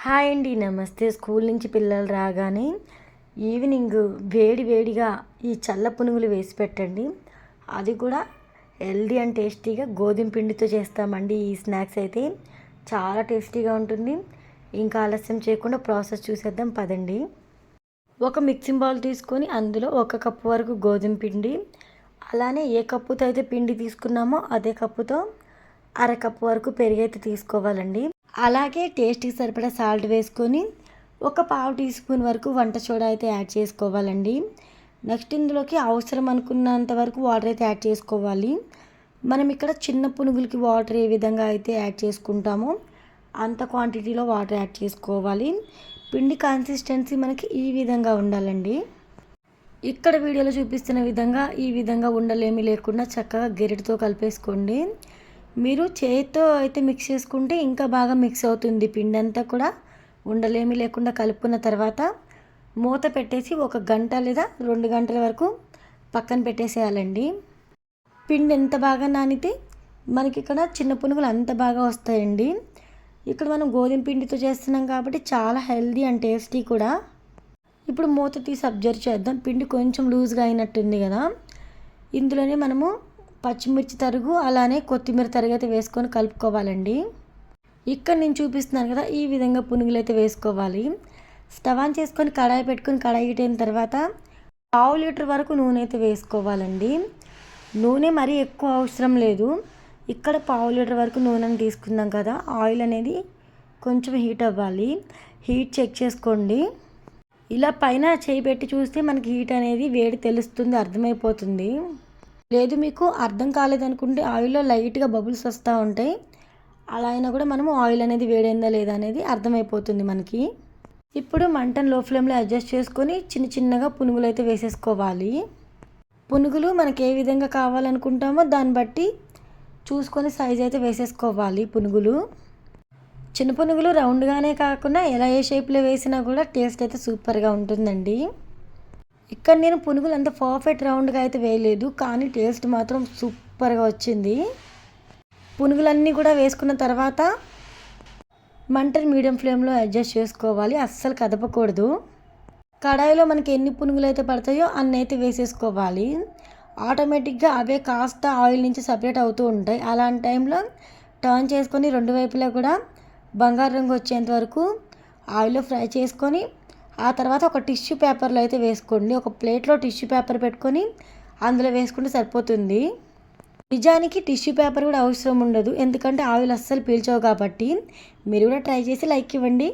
Hi అండి, నమస్తే. School నుంచి పిల్లలు రాగానే ఈవినింగ్ వేడి వేడిగా ఈ చల్ల పునుగులు వేసి పెట్టండి. అది కూడా హెల్దీ అండ్ టేస్టీగా గోధుమ పిండితో చేస్తామండి. ఈ స్నాక్స్ అయితే చాలా టేస్టీగా ఉంటుంది. ఇంకా ఆలస్యం చేయకుండా ప్రాసెస్ చూసేద్దాం పదండి. ఒక మిక్సింగ్ బౌల్ తీసుకొని అందులో 1 కప్పు వరకు గోధుమ పిండి, అలానే ఏ కప్పుతో అయితే పిండి తీసుకున్నామో అదే కప్పుతో అరకప్పు వరకు పెరుగైతే తీసుకోవాలండి. అలాగే టేస్ట్కి సరిపడా సాల్ట్ వేసుకొని ఒక పావు టీ స్పూన్ వరకు వంట సోడా అయితే యాడ్ చేసుకోవాలండి. నెక్స్ట్ ఇందులోకి అవసరం అనుకున్నంత వరకు వాటర్ అయితే యాడ్ చేసుకోవాలి. మనం ఇక్కడ చిన్న పునుగులకి వాటర్ ఏ విధంగా అయితే యాడ్ చేసుకుంటామో అంత క్వాంటిటీలో వాటర్ యాడ్ చేసుకోవాలి. పిండి కన్సిస్టెన్సీ మనకి ఈ విధంగా ఉండాలండి. ఇక్కడ వీడియోలో చూపిస్తున్న విధంగా ఈ విధంగా ఉండలేమి లేకుండా చక్కగా గెరిటితో కలిపేసుకోండి. మీరు చేతితో అయితే మిక్స్ చేసుకుంటే ఇంకా బాగా మిక్స్ అవుతుంది. పిండి అంతా కూడా ఉండలేమి లేకుండా కలుపుకున్న తర్వాత మూత పెట్టేసి 1 గంట లేదా 2 గంటల వరకు పక్కన పెట్టేసేయాలండి. పిండి ఎంత బాగా నానితే మనకి ఇక్కడ చిన్న పునుగులు అంత బాగా వస్తాయండి. ఇక్కడ మనం గోధుమ పిండితో చేస్తున్నాం కాబట్టి చాలా హెల్దీ అండ్ టేస్టీ కూడా. ఇప్పుడు మూత తీసి అబ్జర్వ్ చేద్దాం. పిండి కొంచెం లూజ్గా అయినట్టుంది కదా. ఇందులోనే మనము పచ్చిమిర్చి తరుగు అలానే కొత్తిమీర తరుగు అయితే వేసుకొని కలుపుకోవాలండి. ఇక్కడ నేను చూపిస్తున్నాను కదా, ఈ విధంగా పునుగులు అయితే వేసుకోవాలి. స్టవ్ ఆన్ చేసుకొని కడాయి పెట్టుకొని కడాయి హీట్ తర్వాత 1/2 లీటర్ వరకు నూనె అయితే వేసుకోవాలండి. నూనె మరీ ఎక్కువ అవసరం లేదు. ఇక్కడ 1/2 లీటర్ వరకు నూనెని తీసుకున్నాం కదా. ఆయిల్ అనేది కొంచెం హీట్ అవ్వాలి. హీట్ చెక్ చేసుకోండి. ఇలా పైన చేయి పెట్టి చూస్తే మనకి హీట్ అనేది వేడి తెలుస్తుంది, అర్థమైపోతుంది. లేదు మీకు అర్థం కాలేదనుకుంటే ఆయిల్లో లైట్గా బబుల్స్ వస్తూ ఉంటాయి. అలా అయినా కూడా మనము ఆయిల్ అనేది వేడైందా లేదా అనేది అర్థమైపోతుంది మనకి. ఇప్పుడు మంటను లో ఫ్లేమ్లో అడ్జస్ట్ చేసుకొని చిన్నగా పునుగులు అయితే వేసేసుకోవాలి. పునుగులు మనకి ఏ విధంగా కావాలనుకుంటామో దాన్ని బట్టి చూసుకొని సైజ్ అయితే వేసేసుకోవాలి. పునుగులు చిన్న పునుగులు రౌండ్గానే కాకుండా ఎలా ఏ షేప్లో వేసినా కూడా టేస్ట్ అయితే సూపర్గా ఉంటుందండి. ఇక్కడ నేను పునుగులు అంత పర్ఫెక్ట్ రౌండ్గా అయితే వేయలేదు, కానీ టేస్ట్ మాత్రం సూపర్గా వచ్చింది. పునుగులన్నీ కూడా వేసుకున్న తర్వాత మంటని మీడియం ఫ్లేమ్లో అడ్జస్ట్ చేసుకోవాలి. అస్సలు కదపకూడదు. కడాయిలో మనకి ఎన్ని పునుగులు అయితే పడతాయో అన్ని అయితే వేసేసుకోవాలి. ఆటోమేటిక్గా అవే కాస్త ఆయిల్ నుంచి సపరేట్ అవుతూ ఉంటాయి. అలాంటి టైంలో టర్న్ చేసుకొని 2 వైపులా కూడా బంగారు రంగు వచ్చేంత వరకు ఆయిల్లో ఫ్రై చేసుకొని ఆ తర్వాత ఒక టిష్యూ పేపర్లో అయితే వేసుకోండి. ఒక ప్లేట్లో టిష్యూ పేపర్ పెట్టుకొని అందులో వేసుకుంటే సరిపోతుంది. నిజానికి టిష్యూ పేపర్ కూడా అవసరం ఉండదు, ఎందుకంటే ఆయిల్ అస్సలు పీల్చవు కాబట్టి. మీరు కూడా ట్రై చేసి లైక్ ఇవ్వండి.